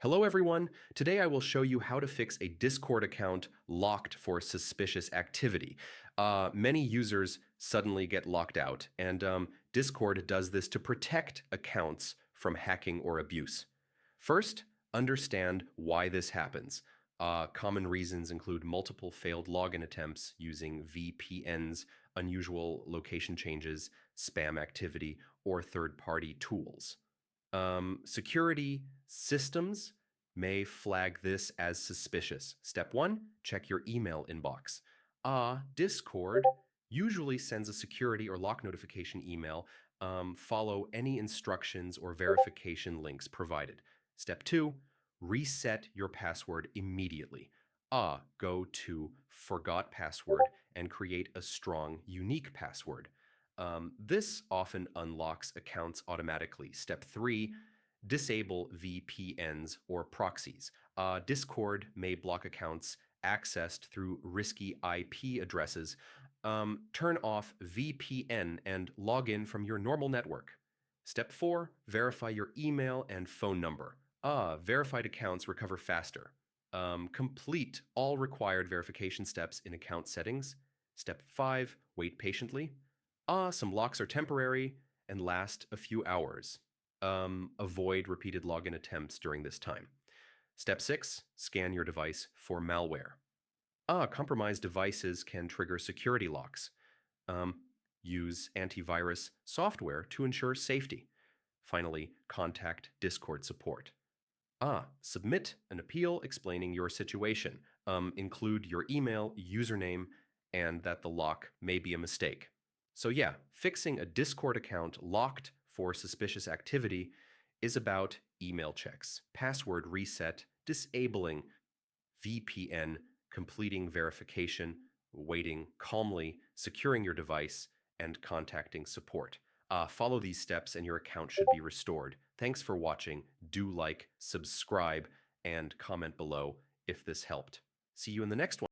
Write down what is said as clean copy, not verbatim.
Hello everyone. Today I will show you how to fix a Discord account locked for suspicious activity. Many users suddenly get locked out, and Discord does this to protect accounts from hacking or abuse. First, understand why this happens. Common reasons include multiple failed login attempts using VPNs, unusual location changes, spam activity, or third-party tools. Security systems may flag this as suspicious. Step one, check your email inbox. Discord usually sends a security or lock notification email. Follow any instructions or verification links provided. Step two, reset your password immediately. Go to forgot password and create a strong, unique password. This often unlocks accounts automatically. Step three, disable VPNs or proxies. Discord may block accounts accessed through risky IP addresses. Turn off VPN and log in from your normal network. Step four, verify your email and phone number. Verified accounts recover faster. Complete all required verification steps in account settings. Step five, wait patiently. Some locks are temporary and last a few hours. Avoid repeated login attempts during this time. Step six, scan your device for malware. Compromised devices can trigger security locks. Use antivirus software to ensure safety. Finally, contact Discord support. Submit an appeal explaining your situation. Include your email, username, and that the lock may be a mistake. So yeah, fixing a Discord account locked for suspicious activity is about email checks, password reset, disabling VPN, completing verification, waiting calmly, securing your device, and contacting support. Follow these steps and your account should be restored. Thanks for watching. Do like, subscribe, and comment below if this helped. See you in the next one.